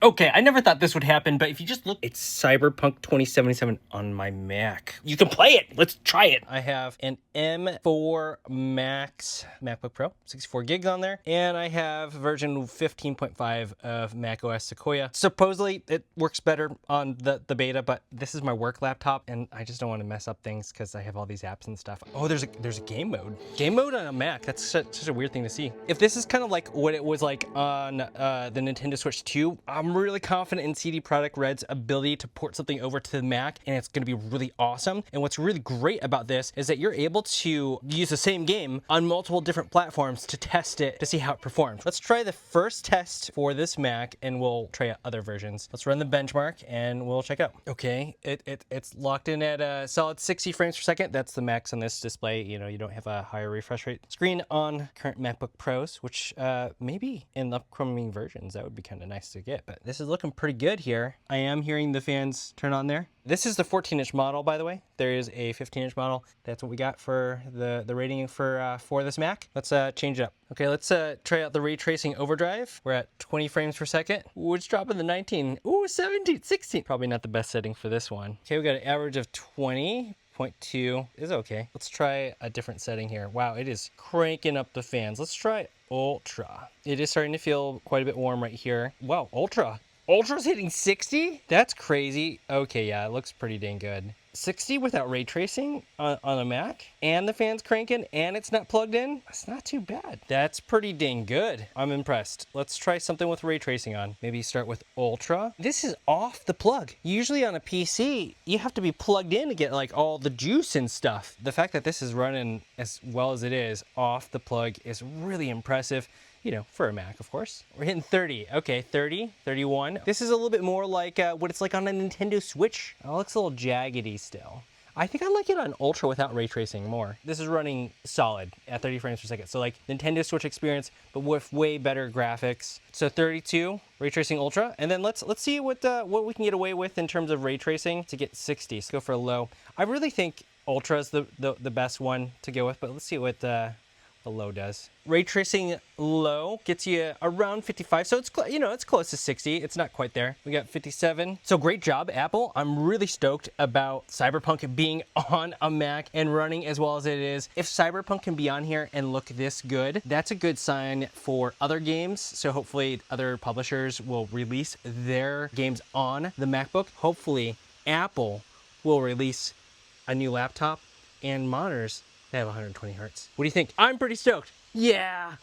Okay, I never thought this would happen, but if you just look, it's Cyberpunk 2077 on my Mac. You can play it. Let's try it. I have an M4 Max MacBook Pro, 64 gigs on there, and I have version 15.5 of macOS Sequoia. Supposedly, it works better on the beta, but this is my work laptop, and I just don't want to mess up things because I have all these apps and stuff. Oh, there's a game mode. Game mode on a Mac. That's such a weird thing to see. If this is kind of like what it was like on the Nintendo Switch 2, I'm really confident in CD Projekt Red's ability to port something over to the Mac, and it's going to be really awesome. And what's really great about this is that you're able to use the same game on multiple different platforms to test it to see how it performs. Let's try the first test for this Mac, and we'll try out other versions. Let's run the benchmark, and we'll check out. Okay, it's locked in at a solid 60 frames per second. That's the max on this display. You know, you don't have a higher refresh rate. Screen on current MacBook Pros, which maybe in upcoming versions that would be kind of nice to get, but this is looking pretty good here. I am hearing the fans turn on there. This is the 14-inch model, by the way. There is a 15-inch model. That's what we got for the rating for this Mac. Let's change it up. Okay, let's try out the ray tracing overdrive. We're at 20 frames per second. Ooh, it's dropping to 19. Ooh, 17, 16. Probably not the best setting for this one. Okay, we got an average of 20.2 is okay. Let's try a different setting here. Wow, it is cranking up the fans. Let's try Ultra. It is starting to feel quite a bit warm right here. Wow, Ultra. Ultra's hitting 60? That's crazy. Okay, yeah, it looks pretty dang good. 60 without ray tracing on a Mac, and the fan's cranking, and it's not plugged in? That's not too bad. That's pretty dang good. I'm impressed. Let's try something with ray tracing on. Maybe start with Ultra. This is off the plug. Usually on a PC, you have to be plugged in to get like all the juice and stuff. The fact that this is running as well as it is off the plug is really impressive. You know, for a Mac, of course. We're hitting 30. Okay, 30, 31. This is a little bit more like what it's like on a Nintendo Switch. Oh, it looks a little jaggedy still. I think I like it on Ultra without ray tracing more. This is running solid at 30 frames per second. So like Nintendo Switch experience, but with way better graphics. So 32, ray tracing Ultra. And then let's see what we can get away with in terms of ray tracing to get 60. Let's go for a low. I really think Ultra is the best one to go with, but let's see what the low does. Ray tracing low gets you around 55, so it's it's close to 60. It's not quite there. We got 57. So great job, Apple. I'm really stoked about Cyberpunk being on a Mac and running as well as it is. If Cyberpunk can be on here and look this good, that's a good sign for other games. So hopefully other publishers will release their games on the MacBook. Hopefully Apple will release a new laptop and monitors. They have 120 hertz. What do you think? I'm pretty stoked. Yeah.